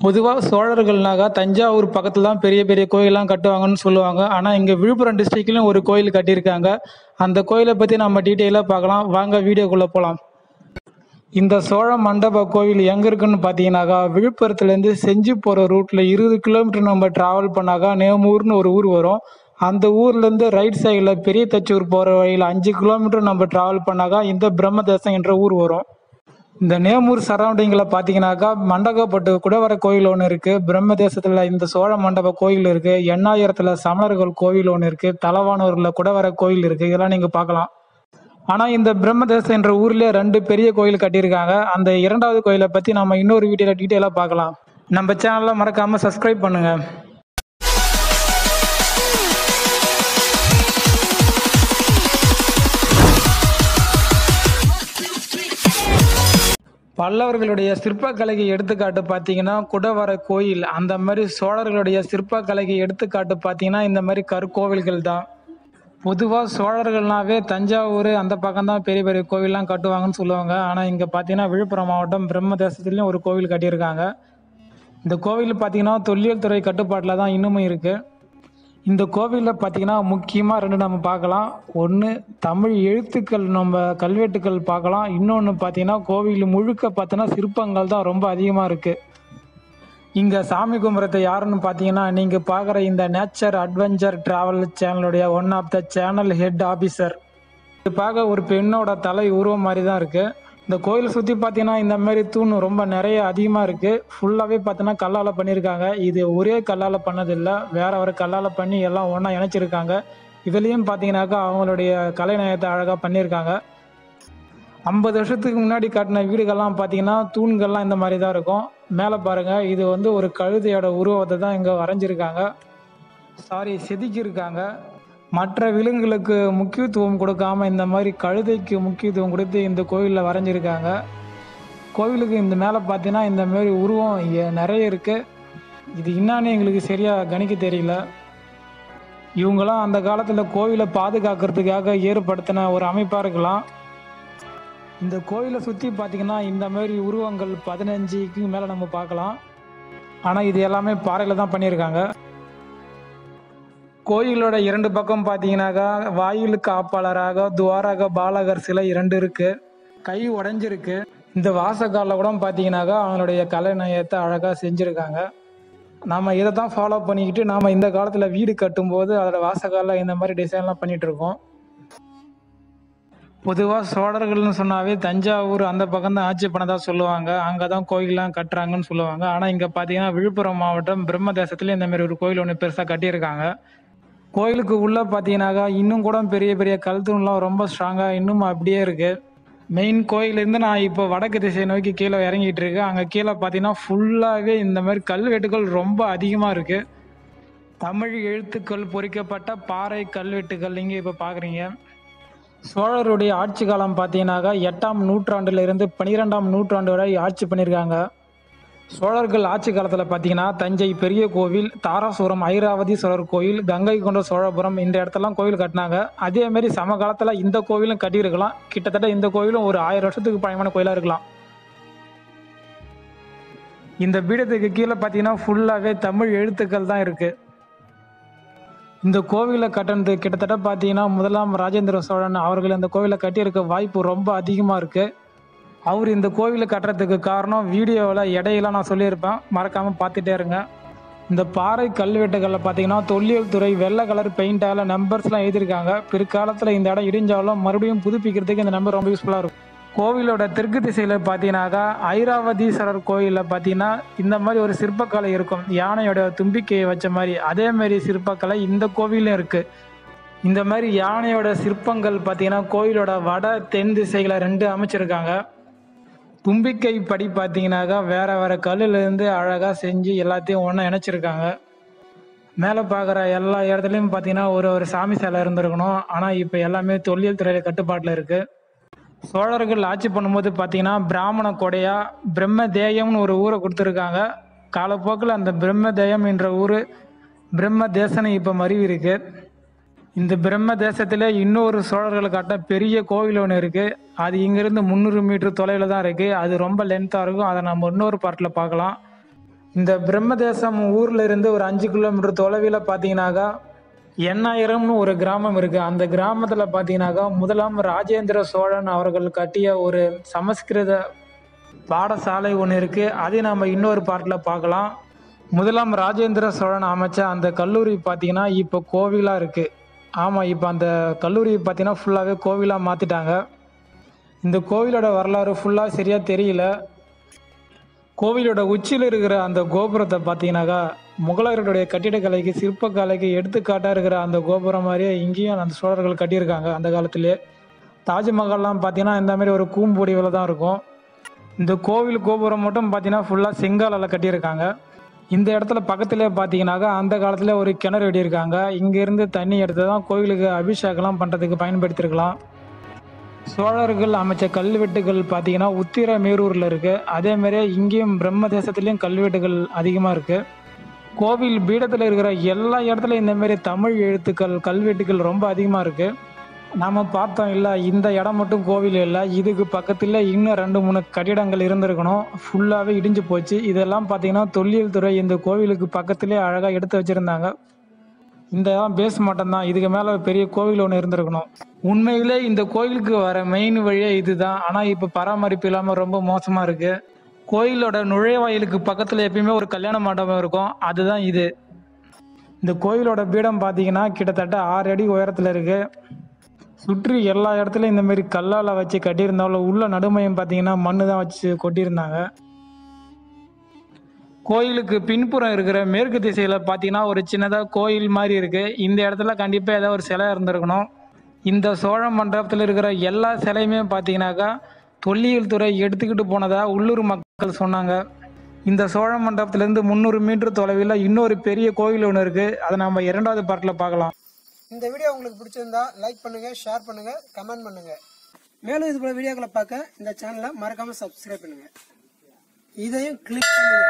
பொதுவாக சோழர்கள்னாக்கா தஞ்சாவூர் பக்கத்தில் தான் பெரிய பெரிய கோயிலெலாம் கட்டுவாங்கன்னு சொல்லுவாங்க. ஆனால் இங்கே விழுப்புரம் டிஸ்ட்ரிக்ட்லையும் ஒரு கோயில் கட்டியிருக்காங்க. அந்த கோயிலை பற்றி நம்ம டீட்டெயிலாக பார்க்கலாம். வாங்க வீடியோக்குள்ளே போகலாம். இந்த சோழ மண்டப கோவில் எங்கே இருக்குன்னு பார்த்தீங்கன்னாக்கா, விழுப்புரத்துலேருந்து செஞ்சி போகிற ரூட்டில் 20 கிலோமீட்டர் நம்ம ட்ராவல் பண்ணாக்கா நேமூர்னு ஒரு ஊர் வரும். அந்த ஊர்லேருந்து ரைட் சைடில் பெரிய தச்சூர் போகிற வழியில் 5 கிலோமீட்டர் நம்ம ட்ராவல் பண்ணாக்கா இந்த பிரம்மதேசம் என்ற ஊர் வரும். இந்த நேமூர் சரௌண்டிங்கில் பார்த்தீங்கன்னாக்கா மண்டகப்பட்டு குடவர கோயில் ஒன்று இருக்குது. பிரம்மதேசத்தில் இந்த சோழ மண்டப கோயில் இருக்குது. எண்ணாயிரத்தில் சமணர்கள் கோவில் ஒன்று இருக்குது. தலவானூரில் குடவர கோயில் இருக்குது. இதெல்லாம் நீங்கள் பார்க்கலாம். ஆனால் இந்த பிரம்மதேசம் என்ற ஊர்லேயே 2 பெரிய கோயில் கட்டியிருக்காங்க. அந்த 2வது கோயிலை பற்றி நம்ம இன்னொரு வீடியோவில் டீட்டெயிலாக பார்க்கலாம். நம்ம சேனலை மறக்காமல் சப்ஸ்கிரைப் பண்ணுங்கள். பல்லவர்களுடைய சிற்பக்கலைக்கு எடுத்துக்காட்டு பார்த்தீங்கன்னா குடவர கோயில். அந்த மாதிரி சோழர்களுடைய சிற்பக்கலைக்கு எடுத்துக்காட்டு பார்த்தீங்கன்னா இந்த மாதிரி கற்கோவில்கள் தான். பொதுவாக சோழர்கள்னாவே தஞ்சாவூர் அந்த பக்கம் தான் பெரிய பெரிய கோவில்லாம் கட்டுவாங்கன்னு சொல்லுவாங்க. ஆனால் இங்கே பார்த்தீங்கன்னா விழுப்புரம் மாவட்டம் பிரம்மதேசத்துலேயும் ஒரு கோவில் கட்டியிருக்காங்க. இந்த கோவில் பார்த்தீங்கன்னா தொல்லியல் துறை கட்டுப்பாட்டில் தான் இன்னமும் இருக்குது. இந்த கோவிலில் பார்த்தீங்கன்னா முக்கியமாக 2 நம்ம பார்க்கலாம். ஒன்று தமிழ் எழுத்துக்கள், நம்ம கல்வெட்டுக்கள் பார்க்கலாம். இன்னொன்று பார்த்தீங்கன்னா கோவில் முழுக்க பார்த்தோன்னா சிற்பங்கள் தான் ரொம்ப அதிகமாக இருக்குது. இங்கே சாமி கும்பிட்றது யாருன்னு பார்த்தீங்கன்னா நீங்கள் பார்க்குற இந்த நேச்சர் அட்வென்ச்சர் ட்ராவல் சேனலுடைய one of the channel head officer. இது பார்க்க ஒரு பெண்ணோட தலை உருவம் மாதிரி தான் இருக்குது. இந்த கோயிலை சுற்றி பார்த்தீங்கன்னா இந்த மாதிரி தூண் ரொம்ப நிறைய அதிகமாக இருக்குது. ஃபுல்லாகவே பார்த்தீங்கன்னா கல்லால் பண்ணியிருக்காங்க. இது ஒரே கல்லால் பண்ணதில்லை, வேற ஒரு கல்லால் பண்ணி எல்லாம் ஒன்றா இணைச்சிருக்காங்க. இதுலேயும் பார்த்தீங்கன்னாக்கா அவங்களுடைய கலைநயத்தை அழகாக பண்ணியிருக்காங்க. 50 வருஷத்துக்கு முன்னாடி கட்டின வீடுகள்லாம் பார்த்தீங்கன்னா தூண்கள்லாம் இந்த மாதிரி தான் இருக்கும். மேலே பாருங்கள், இது ஒரு கழுதையோட உருவத்தை தான் இங்கே வரைஞ்சிருக்காங்க. செதுக்கியிருக்காங்க. மற்ற விலங்குகளுக்கு முக்கியத்துவம் கொடுக்காம இந்த மாதிரி கழுதைக்கு முக்கியத்துவம் கொடுத்து இந்த கோயிலில் வரைஞ்சிருக்காங்க. கோவிலுக்கு இந்த மேலே பார்த்தீங்கன்னா இந்த மாதிரி உருவம் நிறைய இருக்குது. இது என்னான்னு எங்களுக்கு சரியாக கணிக்க தெரியல. இவங்களாம் அந்த காலத்தில் கோவிலை பாதுகாக்கிறதுக்காக ஏற்படுத்தின ஒரு அமைப்பாக இருக்கலாம். இந்த கோயிலை சுற்றி பார்த்தீங்கன்னா இந்த மாதிரி உருவங்கள் 15க்கு மேலே நம்ம பார்க்கலாம். ஆனால் இது எல்லாமே பாறையில் தான் பண்ணியிருக்காங்க. கோயிலோட 2 பக்கம் பார்த்தீங்கன்னாக்கா வாயில் காப்பாளராக துவாரக பாலகர் சிலை 2 இருக்குது. கை உடைஞ்சிருக்கு. இந்த வாசக்காலில் கூட பார்த்தீங்கன்னாக்கா அவங்களுடைய கலைநயத்தை அழகாக செஞ்சுருக்காங்க. நாம் இதை தான் ஃபாலோ பண்ணிக்கிட்டு நாம் இந்த காலத்தில் வீடு கட்டும்போது அதோட வாசக்காலில் இந்த மாதிரி டிசைன்லாம் பண்ணிகிட்ருக்கோம். பொதுவாக சோழர்கள்னு சொன்னாவே தஞ்சாவூர் அந்த பக்கம் தான் ஆட்சி பண்ணதாக சொல்லுவாங்க. அங்கே தான் கோயிலெலாம் கட்டுறாங்கன்னு சொல்லுவாங்க. ஆனால் இங்கே பார்த்தீங்கன்னா விழுப்புரம் மாவட்டம் பிரம்மதேசத்துலேயும் இந்த மாதிரி ஒரு கோயில் ஒன்று பெருசாக கட்டியிருக்காங்க. கோயிலுக்கு உள்ளே பார்த்தீங்கன்னாக்கா இன்னும் கூட பெரிய பெரிய கல் தூண்லாம் ரொம்ப ஸ்ட்ராங்காக இன்னும் அப்படியே இருக்குது. மெயின் கோயிலேருந்து நான் இப்போ வடக்கு திசை நோக்கி கீழே இறங்கிட்டு இருக்கேன். அங்கே கீழே பார்த்தீங்கன்னா ஃபுல்லாகவே இந்த மாதிரி கல்வெட்டுகள் ரொம்ப அதிகமாக இருக்குது. தமிழ் எழுத்துக்கள் பொறிக்கப்பட்ட பாறை கல்வெட்டுகள் நீங்கள் இப்போ பார்க்குறீங்க. சோழருடைய ஆட்சி காலம் பார்த்தீங்கன்னாக்கா 8ஆம் நூற்றாண்டுலேருந்து 12ஆம் நூற்றாண்டு வரை ஆட்சி பண்ணியிருக்காங்க. சோழர்கள் ஆட்சி காலத்தில் பார்த்தீங்கன்னா தஞ்சை பெரிய கோவில், தாராசுரம் ஐராவதீஸ்வரர் கோயில், கங்கை கொண்ட சோழபுரம் இந்த இடத்தெல்லாம் கோவில் கட்டினாங்க. அதேமாரி சமகாலத்தில் இந்த கோவிலும் கட்டியிருக்கலாம். கிட்டத்தட்ட இந்த கோவிலும் ஒரு 1000 வருஷத்துக்கு பழமையான கோயிலாக இருக்கலாம். இந்த பீடத்துக்கு கீழே பார்த்தீங்கன்னா ஃபுல்லாகவே தமிழ் எழுத்துக்கள் தான் இருக்குது. இந்த கோவிலை கட்டினது கிட்டத்தட்ட பார்த்தீங்கன்னா 1ஆம் ராஜேந்திர சோழன் அவர்கள் இந்த கோவிலை கட்டியிருக்க வாய்ப்பு ரொம்ப அதிகமாக இருக்குது. அவர் இந்த கோவிலை கட்டுறதுக்கு காரணம் வீடியோவில் இடையிலாம் நான் சொல்லியிருப்பேன், மறக்காமல் பார்த்துட்டே இருங்க. இந்த பாறை கல்வெட்டுகளில் பார்த்தீங்கன்னா தொல்லியல் துறை வெள்ளை கலர் பெயிண்டால் நம்பர்ஸ்லாம் எழுதியிருக்காங்க. பிற்காலத்தில் இந்த இடம் இடிஞ்சாலும் மறுபடியும் புதுப்பிக்கிறதுக்கு இந்த நம்பர் ரொம்ப யூஸ்ஃபுல்லாக இருக்கும். கோவிலோட தெற்கு திசையில் பார்த்தீங்கன்னாக்கா ஐராவதீஸ்வரர் கோயிலில் பார்த்தீங்கன்னா இந்த மாதிரி ஒரு சிற்பக்கலை இருக்கும். யானையோட தும்பிக்கையை வச்ச மாதிரி அதேமாரி சிற்பக்கலை இந்த கோவிலும் இருக்குது. இந்த மாதிரி யானையோட சிற்பங்கள் பார்த்தீங்கன்னா கோயிலோட வட தென் திசைகளை 2 அமைச்சிருக்காங்க. தும்பிக்கை படி பார்த்தீங்கன்னாக்கா வேறு வேறு கல்லுலேருந்து அழகாக செஞ்சு எல்லாத்தையும் ஒன்றா இணைச்சிருக்காங்க. மேலே பார்க்குற எல்லா இடத்துலையும் பார்த்தீங்கன்னா ஒரு சாமி சிலை இருந்திருக்கணும். ஆனால் இப்போ எல்லாமே தொல்லியல் துறையில் கட்டுப்பாட்டில் இருக்குது. சோழர்கள் ஆட்சி பண்ணும்போது பார்த்தீங்கன்னா பிராமண கொடையா பிரம்மதேயம்னு ஒரு ஊரை கொடுத்துருக்காங்க. காலப்போக்கில் அந்த பிரம்மதேயம் என்ற ஊர் பிரம்மதேசன்னு இப்போ மருவி இருக்கு. இந்த பிரம்ம தேசத்தில் இன்னொரு சோழர்கள் காட்ட பெரிய கோவில் ஒன்று இருக்குது. அது இங்கேருந்து 300 மீட்டர் தொலைவில் தான் இருக்குது. அது ரொம்ப லென்த்தாக இருக்கும். அதை நம்ம இன்னொரு பார்ட்டில் பார்க்கலாம். இந்த பிரம்மதேசம் ஊர்ல இருந்து ஒரு 5 கிலோமீட்டர் தொலைவில் பார்த்தீங்கன்னாக்கா எண்ணாயிரம்னு ஒரு கிராமம் இருக்கு. அந்த கிராமத்துல பார்த்தீங்கன்னாக்கா முதலாம் ராஜேந்திர சோழன் அவர்கள் கட்டிய ஒரு சமஸ்கிருத பாடசாலை ஒன்று இருக்கு. அதை நம்ம இன்னொரு பார்ட்ல பார்க்கலாம். முதலாம் ராஜேந்திர சோழன் அமைச்ச அந்த கல்லூரி பார்த்தீங்கன்னா இப்போ கோவிலா இருக்கு. ஆமாம், இப்போ அந்த கல்லூரி பார்த்தீங்கன்னா ஃபுல்லாகவே கோவிலாக மாற்றிட்டாங்க. இந்த கோவிலோட வரலாறு ஃபுல்லாக சரியாக தெரியல. கோவிலோட உச்சியில் இருக்கிற அந்த கோபுரத்தை பார்த்தீங்கன்னாக்கா முகலாயர்களுடைய கட்டிடக்கலைக்கு சிற்பக்கலைக்கு எடுத்துக்காட்டாக இருக்கிற அந்த கோபுரம் மாதிரியே இங்கேயும் அந்த சோழர்கள் கட்டியிருக்காங்க. அந்த காலத்திலே தாஜ்மஹால்லாம் பார்த்தீங்கன்னா இந்த மாதிரி ஒரு கூம்பொடிவில் தான் இருக்கும். இந்த கோவில் கோபுரம் மட்டும் பார்த்தீங்கன்னா ஃபுல்லாக செங்கலால் கட்டியிருக்காங்க. இந்த இடத்துல பக்கத்திலே பார்த்தீங்கன்னாக்கா அந்த காலத்தில் ஒரு கிணறு வெட்டியிருக்காங்க. இங்கேருந்து தண்ணி எடுத்து தான் கோவிலுக்கு அபிஷேகம்லாம் பண்ணுறதுக்கு பயன்படுத்தியிருக்கலாம். சோழர்கள் அமைச்ச கல்வெட்டுகள் பார்த்தீங்கன்னா உத்திரமேரூரில் இருக்குது. அதேமாதிரியே இங்கேயும் பிரம்ம தேசத்துலேயும் கல்வெட்டுகள் அதிகமாக இருக்குது. கோவில் பீடத்தில் இருக்கிற எல்லா இடத்துலையும் இந்தமாரி தமிழ் எழுத்துக்கள் கல்வெட்டுகள் ரொம்ப அதிகமாக இருக்குது. நாம் பார்த்தோம் இல்லை, இந்த இடம் மட்டும் கோவில் இல்லை, இதுக்கு பக்கத்தில் இன்னும் 2-3 கட்டிடங்கள் இருந்திருக்கணும். ஃபுல்லாகவே இடிஞ்சு போச்சு. இதெல்லாம் பார்த்தீங்கன்னா தொல்லியல் துறை இந்த கோவிலுக்கு பக்கத்திலே அழகாக எடுத்து வச்சுருந்தாங்க. இந்த இடம் பேஸ் மட்டும்தான், இதுக்கு மேலே பெரிய கோவில் ஒன்று இருந்திருக்கணும். உண்மையிலே இந்த கோயிலுக்கு வர மெயின் வழியே இதுதான். ஆனால் இப்போ பராமரிப்பு இல்லாமல் ரொம்ப மோசமாக இருக்குது. கோயிலோட நுழைவாயிலுக்கு பக்கத்தில் எப்பயுமே ஒரு கல்யாண மண்டபம் இருக்கும், அதுதான் இது. இந்த கோயிலோட பீடம் பார்த்தீங்கன்னா கிட்டத்தட்ட 6 அடி உயரத்தில் இருக்குது. சுற்றி எல்லா இடத்துலையும் இந்த மாதிரி கல்லால் வச்சு கட்டியிருந்தாலும் உள்ள நடுமையம் பார்த்தீங்கன்னா மண்ணு தான் வச்சு கொட்டியிருந்தாங்க. கோயிலுக்கு பின்புறம் இருக்கிற மேற்கு திசையில் பார்த்தீங்கன்னா ஒரு சின்னதாக கோயில் மாதிரி இருக்குது. இந்த இடத்துல கண்டிப்பாக ஏதாவது ஒரு சிலை இருந்திருக்கணும். இந்த சோழ மண்டபத்தில் இருக்கிற எல்லா சிலையுமே பார்த்தீங்கன்னாக்கா தொல்லியல் துறை எடுத்துக்கிட்டு போனதாக உள்ளூர் மக்கள் சொன்னாங்க. இந்த சோழ மண்டபத்திலேருந்து 300 மீட்டர் தொலைவில் இன்னொரு பெரிய கோயில் ஒன்று இருக்குது. அதை நம்ம 2வது பார்ட்டில் பார்க்கலாம். இந்த வீடியோ உங்களுக்கு பிடிச்சிருந்தா லைக் பண்ணுங்க, ஷேர் பண்ணுங்க, கமெண்ட் பண்ணுங்க. மேலும் இது போல வீடியோக்களை பார்க்க இந்த சேனலை மறக்காம சப்ஸ்கிரைப் பண்ணுங்க. இதையும் கிளிக் பண்ணுங்க.